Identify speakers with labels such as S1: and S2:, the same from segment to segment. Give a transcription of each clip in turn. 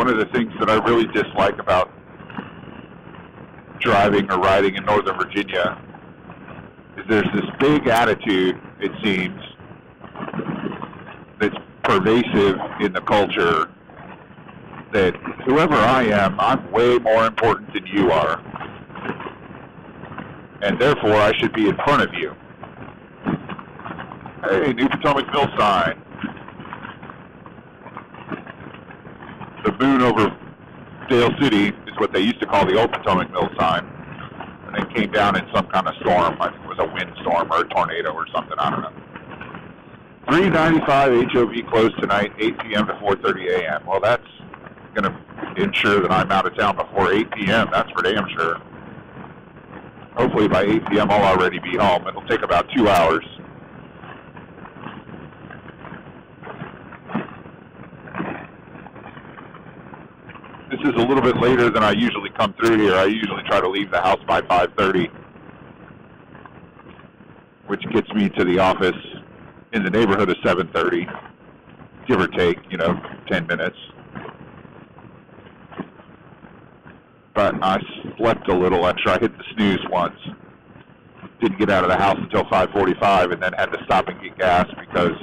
S1: one of the things that I really dislike about driving or riding in Northern Virginia is there's this big attitude, it seems, that's pervasive in the culture that whoever I am, I'm way more important than you are. And therefore, I should be in front of you. Hey, New Potomac Mill sign. The moon over Dale City is what they used to call the old Potomac Mill sign. And it came down in some kind of storm. I think it was a windstorm or a tornado or something. I don't know. 395 HOV closed tonight, 8 p.m. to 4:30 a.m. Well, that's going to ensure that I'm out of town before 8 p.m. That's for damn sure. Hopefully by 8 p.m. I'll already be home. It'll take about 2 hours. This is a little bit later than I usually come through here. I usually try to leave the house by 5:30, which gets me to the office in the neighborhood of 7:30, give or take, 10 minutes. But I slept a little extra. I hit the snooze once. Didn't get out of the house until 5:45 and then had to stop and get gas because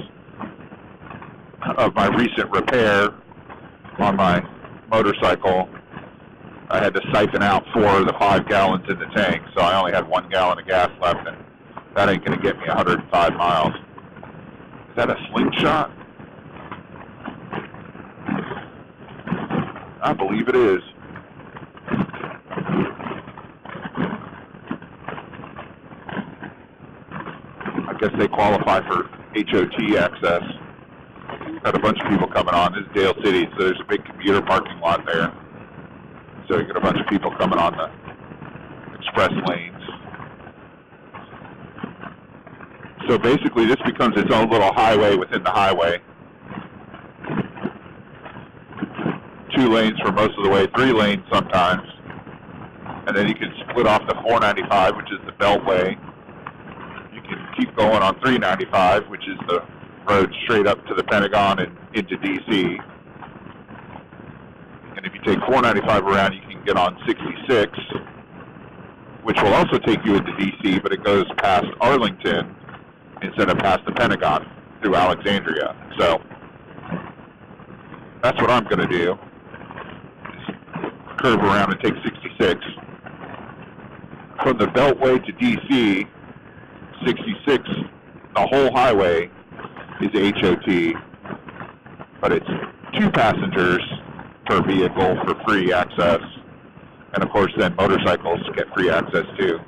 S1: of my recent repair on my motorcycle. I had to siphon out 4 of the 5 gallons in the tank, so I only had 1 gallon of gas left, and that ain't going to get me 105 miles. Is that a slingshot? I believe it is. I guess they qualify for HOT access. Got a bunch of people coming on. This is Dale City, so there's a big commuter parking lot there. So you get a bunch of people coming on the express lanes. So basically this becomes its own little highway within the highway. 2 lanes for most of the way, 3 lanes sometimes. And then you can split off to 495, which is the Beltway. You can keep going on 395, which is the road straight up to the Pentagon and into D.C. And if you take 495 around, you can get on 66, which will also take you into D.C., but it goes past Arlington instead of past the Pentagon through Alexandria. So that's what I'm going to do, is curve around and take 66. From the Beltway to D.C., 66, the whole highway is HOT, but it's 2 passengers per vehicle for free access, and of course then motorcycles get free access too.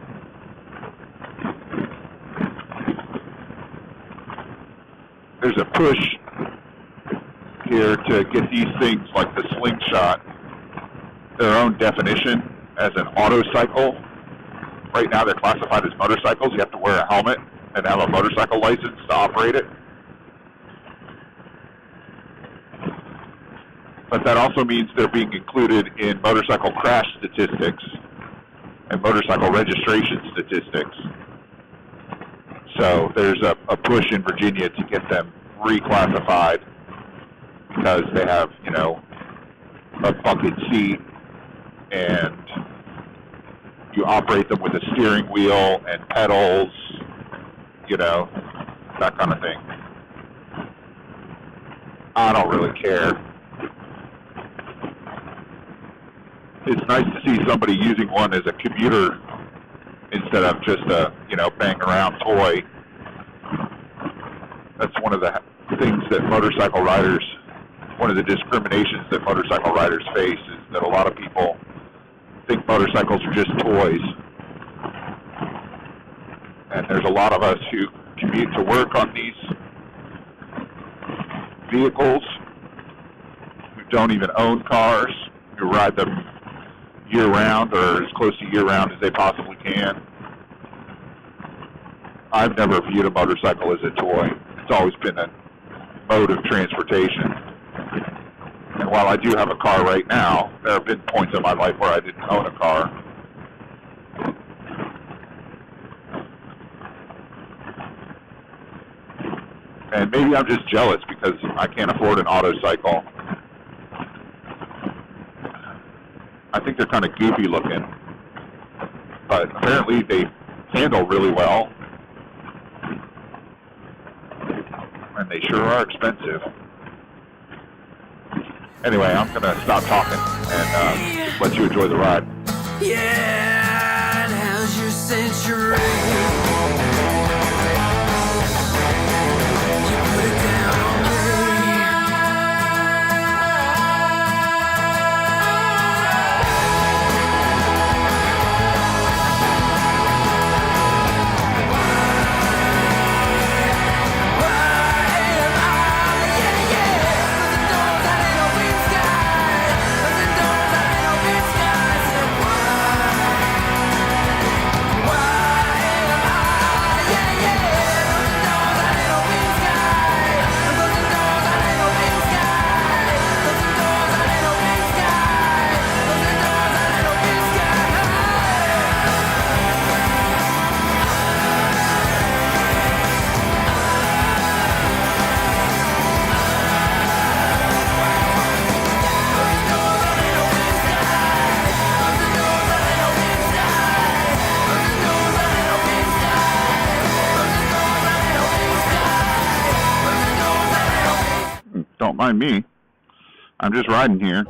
S1: There's a push here to get these things like the slingshot their own definition as an autocycle. Right now they're classified as motorcycles. You have to wear a helmet and have a motorcycle license to operate it. But that also means they're being included in motorcycle crash statistics and motorcycle registration statistics. So there's a push in Virginia to get them reclassified because they have, a bucket seat and you operate them with a steering wheel and pedals, that kind of thing. I don't really care. It's nice to see somebody using one as a commuter instead of just a, bang around toy. That's one of the things that motorcycle riders, one of the discriminations that motorcycle riders face is that a lot of people think motorcycles are just toys. And there's a lot of us who commute to work on these vehicles, who don't even own cars, who ride them year-round or as close to year-round as they possibly can. I've never viewed a motorcycle as a toy. It's always been a mode of transportation. And while I do have a car right now, there have been points in my life where I didn't own a car. And maybe I'm just jealous because I can't afford an autocycle. think they're kind of goofy looking, but apparently they handle really well, and they sure are expensive. Anyway, I'm going to stop talking and let you enjoy the ride.
S2: Yeah, how's your century? You put it down on me.
S1: Don't mind me. I'm just riding here.